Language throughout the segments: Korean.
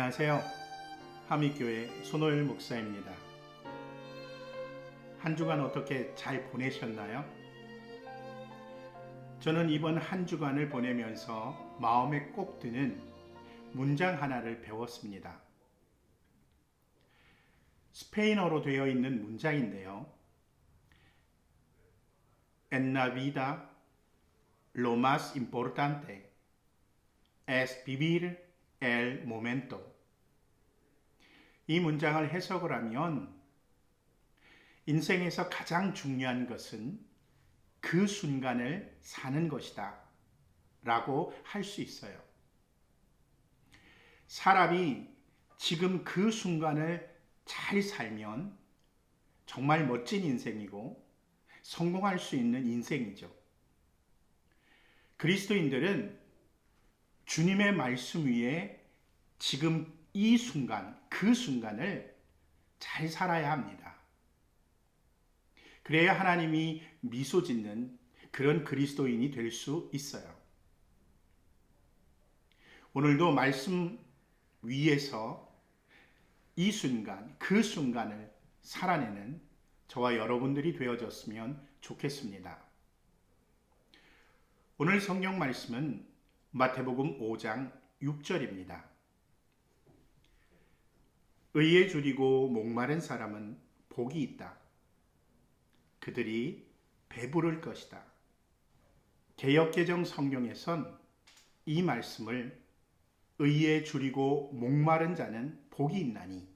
안녕하세요. 하미교회 손호일 목사입니다. 한 주간 어떻게 잘 보내셨나요? 저는 이번 한 주간을 보내면서 마음에 꼭 드는 문장 하나를 배웠습니다. 스페인어로 되어 있는 문장인데요. En la vida, lo más importante es vivir el momento. 이 문장을 해석을 하면 인생에서 가장 중요한 것은 그 순간을 사는 것이다 라고 할 수 있어요. 사람이 지금 그 순간을 잘 살면 정말 멋진 인생이고 성공할 수 있는 인생이죠. 그리스도인들은 주님의 말씀 위에 지금 이 순간, 그 순간을 잘 살아야 합니다. 그래야 하나님이 미소 짓는 그런 그리스도인이 될 수 있어요. 오늘도 말씀 위에서 이 순간, 그 순간을 살아내는 저와 여러분들이 되어졌으면 좋겠습니다. 오늘 성경 말씀은 마태복음 5장 6절입니다. 의에 줄이고 목마른 사람은 복이 있다. 그들이 배부를 것이다. 개역개정 성경에선 이 말씀을 의에 줄이고 목마른 자는 복이 있나니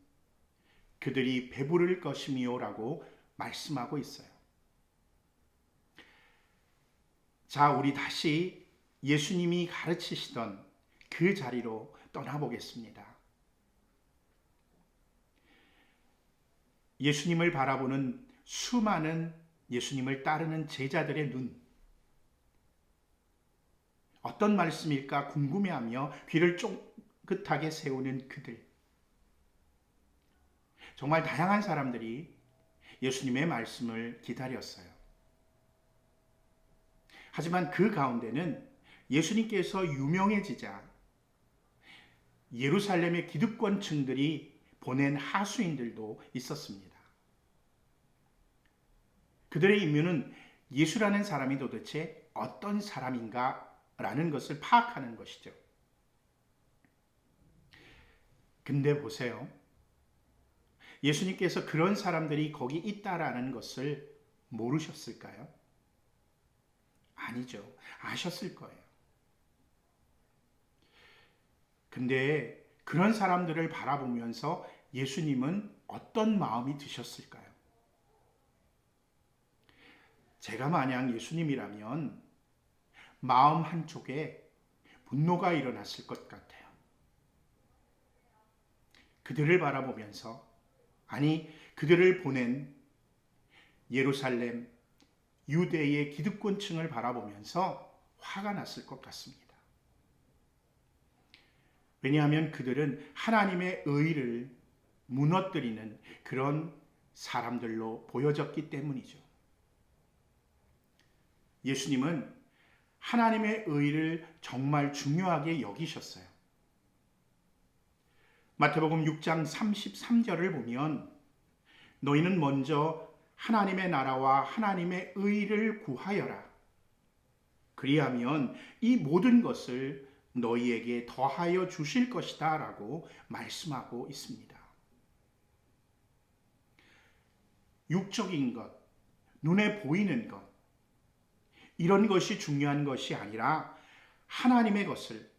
그들이 배부를 것이미요 라고 말씀하고 있어요. 자, 우리 다시 예수님이 가르치시던 그 자리로 떠나보겠습니다. 예수님을 바라보는 수많은 예수님을 따르는 제자들의 눈, 어떤 말씀일까 궁금해하며 귀를 쫑긋하게 세우는 그들, 정말 다양한 사람들이 예수님의 말씀을 기다렸어요. 하지만 그 가운데는 예수님께서 유명해지자 예루살렘의 기득권층들이 보낸 하수인들도 있었습니다. 그들의 임무는 예수라는 사람이 도대체 어떤 사람인가 라는 것을 파악하는 것이죠. 근데 보세요. 예수님께서 그런 사람들이 거기 있다라는 것을 모르셨을까요? 아니죠. 아셨을 거예요. 근데 그런 사람들을 바라보면서 예수님은 어떤 마음이 드셨을까요? 제가 만약 예수님이라면 마음 한쪽에 분노가 일어났을 것 같아요. 그들을 바라보면서, 아니 그들을 보낸 예루살렘, 유대의 기득권층을 바라보면서 화가 났을 것 같습니다. 왜냐하면 그들은 하나님의 의를 무너뜨리는 그런 사람들로 보여졌기 때문이죠. 예수님은 하나님의 의를 정말 중요하게 여기셨어요. 마태복음 6장 33절을 보면 너희는 먼저 하나님의 나라와 하나님의 의를 구하여라. 그리하면 이 모든 것을 너희에게 더하여 주실 것이다 라고 말씀하고 있습니다. 육적인 것, 눈에 보이는 것, 이런 것이 중요한 것이 아니라 하나님의 것을,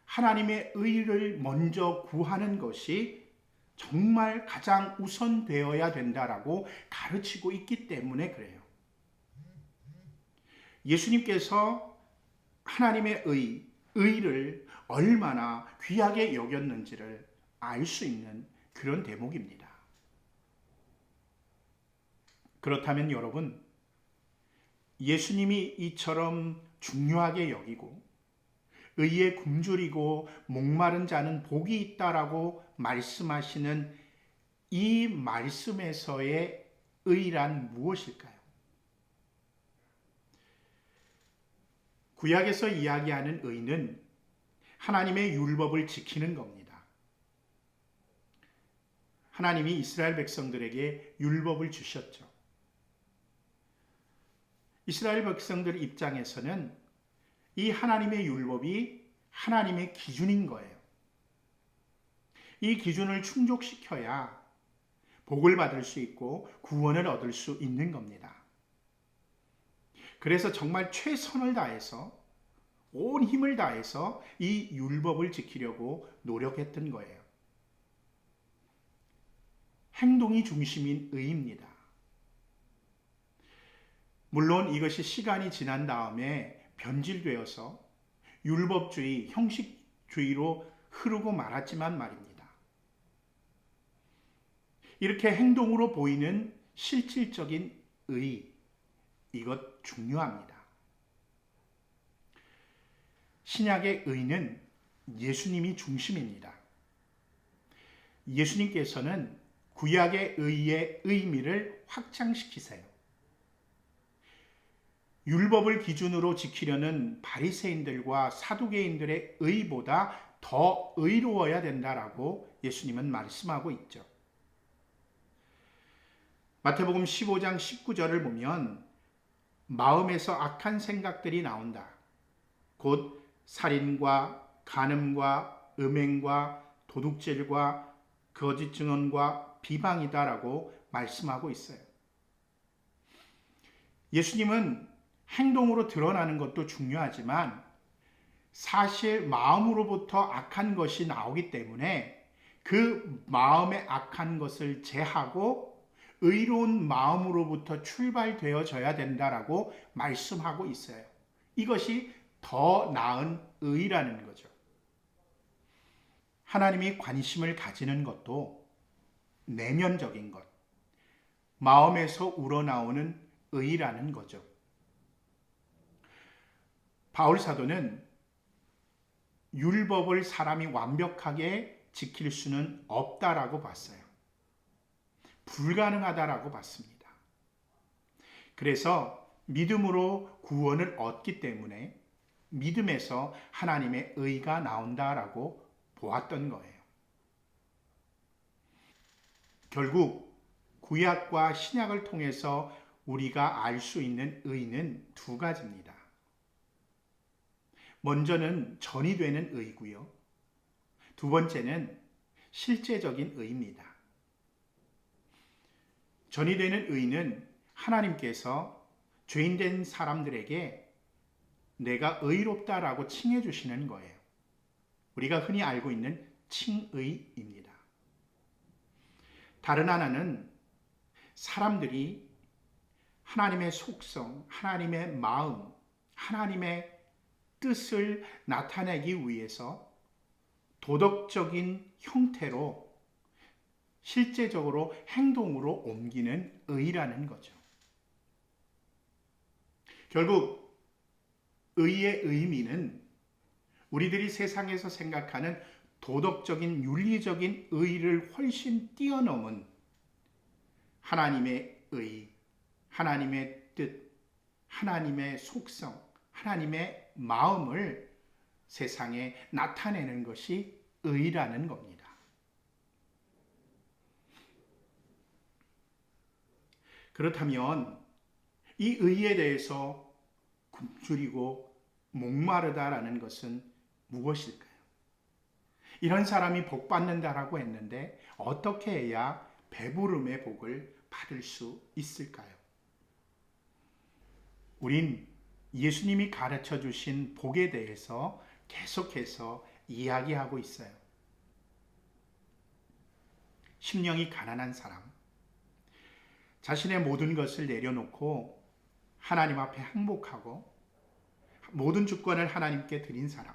하나님의 의를 먼저 구하는 것이 정말 가장 우선되어야 된다라고 가르치고 있기 때문에 그래요. 예수님께서 하나님의 의를 얼마나 귀하게 여겼는지를 알 수 있는 그런 대목입니다. 그렇다면 여러분, 예수님이 이처럼 중요하게 여기고 의에 굶주리고 목마른 자는 복이 있다라고 말씀하시는 이 말씀에서의 의란 무엇일까요? 구약에서 이야기하는 의는 하나님의 율법을 지키는 겁니다. 하나님이 이스라엘 백성들에게 율법을 주셨죠. 이스라엘 백성들 입장에서는 이 하나님의 율법이 하나님의 기준인 거예요. 이 기준을 충족시켜야 복을 받을 수 있고 구원을 얻을 수 있는 겁니다. 그래서 정말 최선을 다해서 온 힘을 다해서 이 율법을 지키려고 노력했던 거예요. 행동이 중심인 의입니다. 물론 이것이 시간이 지난 다음에 변질되어서 율법주의, 형식주의로 흐르고 말았지만 말입니다. 이렇게 행동으로 보이는 실질적인 의, 이것 중요합니다. 신약의 의는 예수님이 중심입니다. 예수님께서는 구약의 의의 의미를 확장시키세요. 율법을 기준으로 지키려는 바리새인들과 사두개인들의 의보다 더 의로워야 된다라고 예수님은 말씀하고 있죠. 마태복음 15장 19절을 보면 마음에서 악한 생각들이 나온다. 곧 살인과 간음과 음행과 도둑질과 거짓 증언과 비방이다라고 말씀하고 있어요. 예수님은 행동으로 드러나는 것도 중요하지만 사실 마음으로부터 악한 것이 나오기 때문에 그 마음의 악한 것을 제하고 의로운 마음으로부터 출발되어져야 된다라고 말씀하고 있어요. 이것이 더 나은 의라는 거죠. 하나님이 관심을 가지는 것도 내면적인 것, 마음에서 우러나오는 의라는 거죠. 바울 사도는 율법을 사람이 완벽하게 지킬 수는 없다라고 봤어요. 불가능하다라고 봤습니다. 그래서 믿음으로 구원을 얻기 때문에 믿음에서 하나님의 의가 나온다라고 보았던 거예요. 결국 구약과 신약을 통해서 우리가 알 수 있는 의는 두 가지입니다. 먼저는 전이 되는 의고요. 두 번째는 실제적인 의입니다. 전이 되는 의는 하나님께서 죄인된 사람들에게 내가 의롭다라고 칭해 주시는 거예요. 우리가 흔히 알고 있는 칭의입니다. 다른 하나는 사람들이 하나님의 속성, 하나님의 마음, 하나님의 뜻을 나타내기 위해서 도덕적인 형태로 실제적으로 행동으로 옮기는 의라는 거죠. 결국 의의 의미는 우리들이 세상에서 생각하는 도덕적인 윤리적인 의를 훨씬 뛰어넘은 하나님의 의, 하나님의 뜻, 하나님의 속성, 하나님의 마음을 세상에 나타내는 것이 의라는 겁니다. 그렇다면 이 의에 대해서 굶주리고 목마르다라는 것은 무엇일까요? 이런 사람이 복 받는다라고 했는데 어떻게 해야 배부름의 복을 받을 수 있을까요? 우린 예수님이 가르쳐 주신 복에 대해서 계속해서 이야기하고 있어요. 심령이 가난한 사람, 자신의 모든 것을 내려놓고 하나님 앞에 항복하고 모든 주권을 하나님께 드린 사람,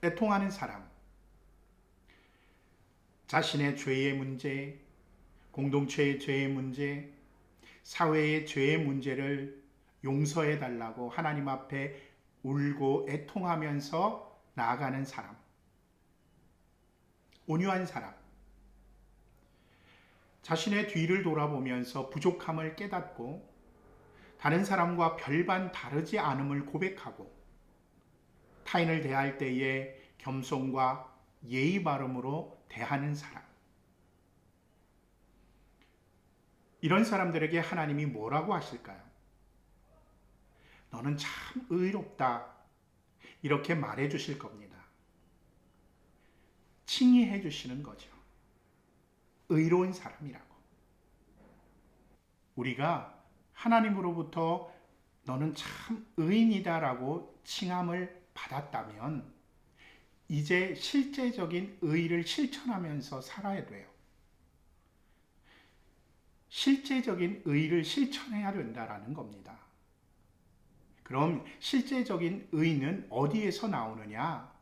애통하는 사람, 자신의 죄의 문제, 공동체의 죄의 문제, 사회의 죄의 문제를 용서해 달라고 하나님 앞에 울고 애통하면서 나아가는 사람, 온유한 사람, 자신의 뒤를 돌아보면서 부족함을 깨닫고 다른 사람과 별반 다르지 않음을 고백하고 타인을 대할 때에 겸손과 예의 바름으로 대하는 사람, 이런 사람들에게 하나님이 뭐라고 하실까요? 너는 참 의롭다. 이렇게 말해 주실 겁니다. 칭의해 주시는 거죠. 의로운 사람이라고. 우리가 하나님으로부터 너는 참 의인이다라고 칭함을 받았다면 이제 실제적인 의를 실천하면서 살아야 돼요. 실제적인 의를 실천해야 된다라는 겁니다. 그럼 실제적인 의는 어디에서 나오느냐?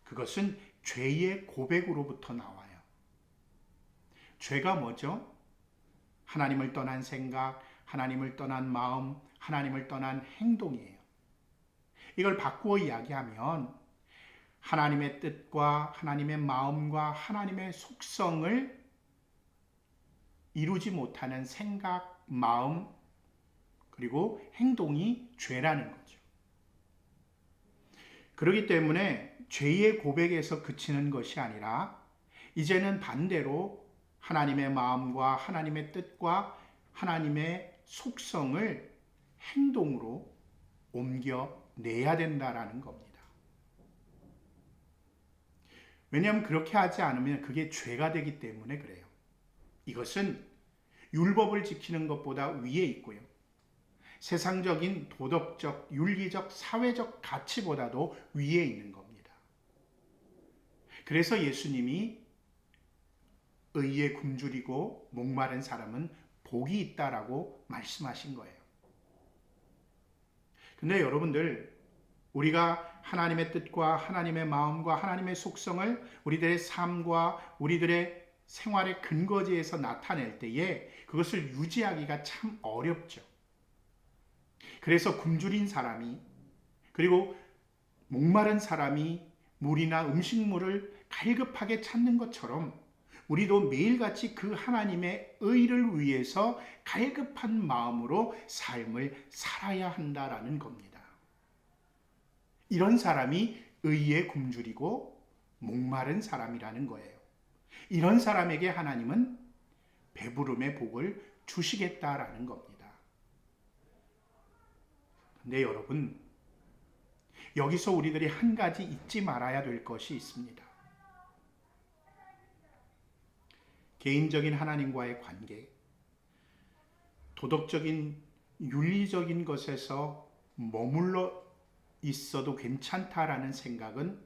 그것은 죄의 고백으로부터 나와요. 죄가 뭐죠? 하나님을 떠난 생각, 하나님을 떠난 마음, 하나님을 떠난 행동이에요. 이걸 바꾸어 이야기하면 하나님의 뜻과 하나님의 마음과 하나님의 속성을 이루지 못하는 생각, 마음, 그리고 행동이 죄라는 거죠. 그렇기 때문에 죄의 고백에서 그치는 것이 아니라 이제는 반대로 하나님의 마음과 하나님의 뜻과 하나님의 속성을 행동으로 옮겨내야 된다라는 겁니다. 왜냐하면 그렇게 하지 않으면 그게 죄가 되기 때문에 그래요. 이것은 율법을 지키는 것보다 위에 있고요. 세상적인 도덕적, 윤리적, 사회적 가치보다도 위에 있는 겁니다. 그래서 예수님이 의에 굶주리고 목마른 사람은 복이 있다라고 말씀하신 거예요. 근데 여러분들, 우리가 하나님의 뜻과 하나님의 마음과 하나님의 속성을 우리들의 삶과 우리들의 생활의 근거지에서 나타낼 때에 그것을 유지하기가 참 어렵죠. 그래서 굶주린 사람이, 그리고 목마른 사람이 물이나 음식물을 갈급하게 찾는 것처럼 우리도 매일같이 그 하나님의 의를 위해서 갈급한 마음으로 삶을 살아야 한다라는 겁니다. 이런 사람이 의에 굶주리고 목마른 사람이라는 거예요. 이런 사람에게 하나님은 배부름의 복을 주시겠다라는 겁니다. 근데 여러분, 여기서 우리들이 한 가지 잊지 말아야 될 것이 있습니다. 개인적인 하나님과의 관계, 도덕적인, 윤리적인 것에서 머물러 있어도 괜찮다라는 생각은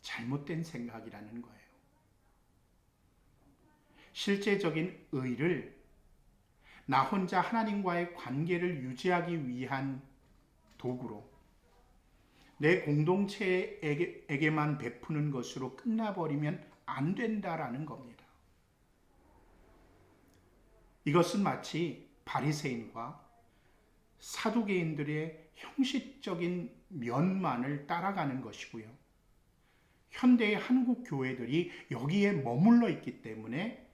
잘못된 생각이라는 거예요. 실제적인 의를 나 혼자 하나님과의 관계를 유지하기 위한 도구로 내 공동체에게만 베푸는 것으로 끝나버리면 안 된다라는 겁니다. 이것은 마치 바리새인과 사두개인들의 형식적인 면만을 따라가는 것이고요. 현대의 한국 교회들이 여기에 머물러 있기 때문에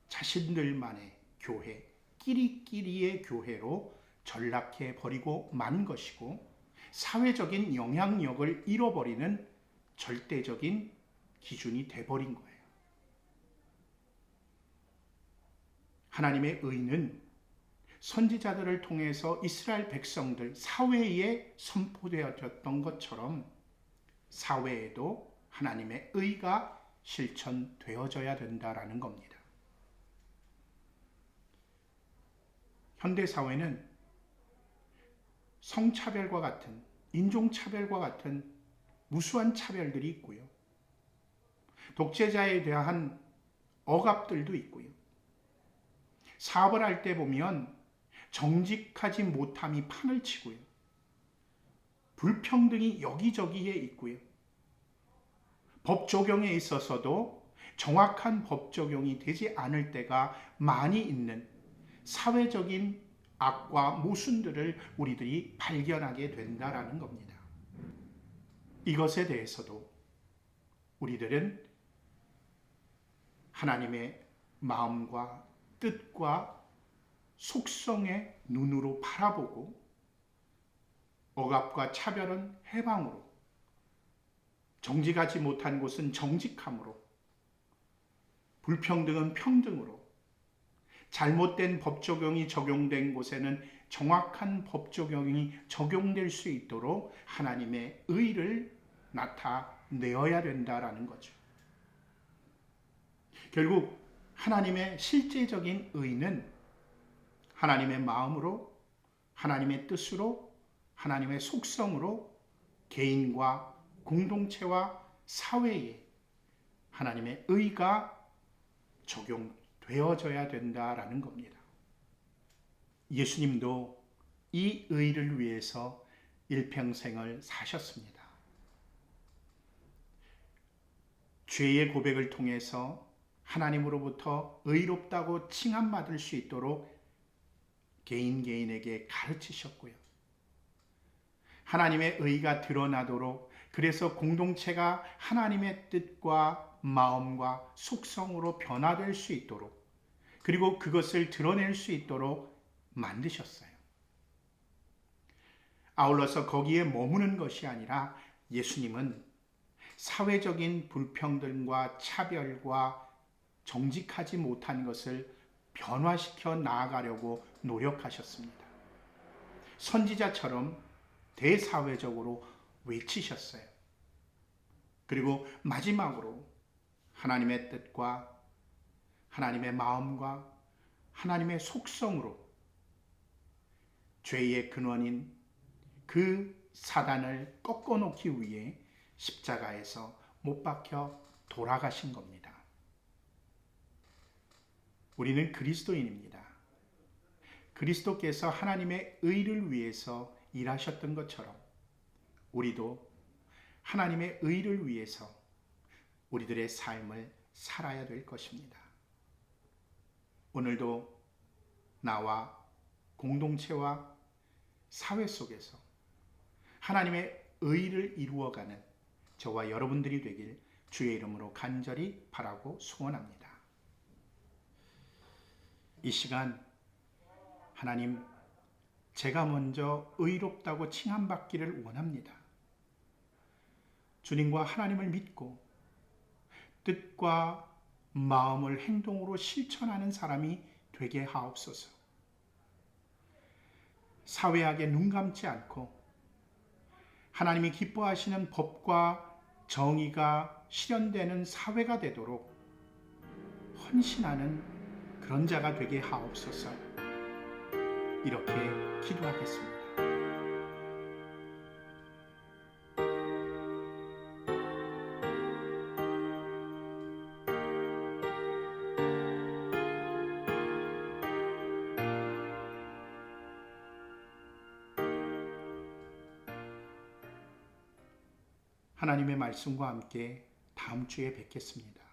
자신들만의 교회, 끼리끼리의 교회로 전락해 버리고 만 것이고 사회적인 영향력을 잃어버리는 절대적인 기준이 돼버린 거예요. 하나님의 의는 선지자들을 통해서 이스라엘 백성들 사회에 선포되어졌던 것처럼 사회에도 하나님의 의가 실천되어져야 된다라는 겁니다. 현대사회는 성차별과 같은, 인종차별과 같은 무수한 차별들이 있고요. 독재자에 대한 억압들도 있고요. 사업을 할 때 보면 정직하지 못함이 판을 치고요. 불평등이 여기저기에 있고요. 법 적용에 있어서도 정확한 법 적용이 되지 않을 때가 많이 있는 사회적인 악과 모순들을 우리들이 발견하게 된다라는 겁니다. 이것에 대해서도 우리들은 하나님의 마음과 뜻과 속성의 눈으로 바라보고 억압과 차별은 해방으로, 정직하지 못한 곳은 정직함으로, 불평등은 평등으로, 잘못된 법 적용이 적용된 곳에는 정확한 법 적용이 적용될 수 있도록 하나님의 의를 나타내어야 된다라는 거죠. 결국 하나님의 실제적인 의는 하나님의 마음으로, 하나님의 뜻으로, 하나님의 속성으로 개인과 공동체와 사회에 하나님의 의가 적용되어져야 된다라는 겁니다. 예수님도 이 의를 위해서 일평생을 사셨습니다. 죄의 고백을 통해서 하나님으로부터 의롭다고 칭함받을 수 있도록 개인에게 가르치셨고요. 하나님의 의가 드러나도록, 그래서 공동체가 하나님의 뜻과 마음과 속성으로 변화될 수 있도록, 그리고 그것을 드러낼 수 있도록 만드셨어요. 아울러서 거기에 머무는 것이 아니라 예수님은 사회적인 불평등과 차별과 정직하지 못한 것을 변화시켜 나아가려고 노력하셨습니다. 선지자처럼 대사회적으로 외치셨어요. 그리고 마지막으로 하나님의 뜻과 하나님의 마음과 하나님의 속성으로 죄의 근원인 그 사단을 꺾어놓기 위해 십자가에서 못 박혀 돌아가신 겁니다. 우리는 그리스도인입니다. 그리스도께서 하나님의 의를 위해서 일하셨던 것처럼 우리도 하나님의 의를 위해서 우리들의 삶을 살아야 될 것입니다. 오늘도 나와 공동체와 사회 속에서 하나님의 의를 이루어가는 저와 여러분들이 되길 주의 이름으로 간절히 바라고 소원합니다. 이 시간 하나님, 제가 먼저 의롭다고 칭함받기를 원합니다. 주님과 하나님을 믿고 뜻과 마음을 행동으로 실천하는 사람이 되게 하옵소서. 사회학에 눈 감지 않고 하나님이 기뻐하시는 법과 정의가 실현되는 사회가 되도록 헌신하는 그런 자가 되게 하옵소서. 이렇게 기도하겠습니다. 하나님의 말씀과 함께 다음 주에 뵙겠습니다.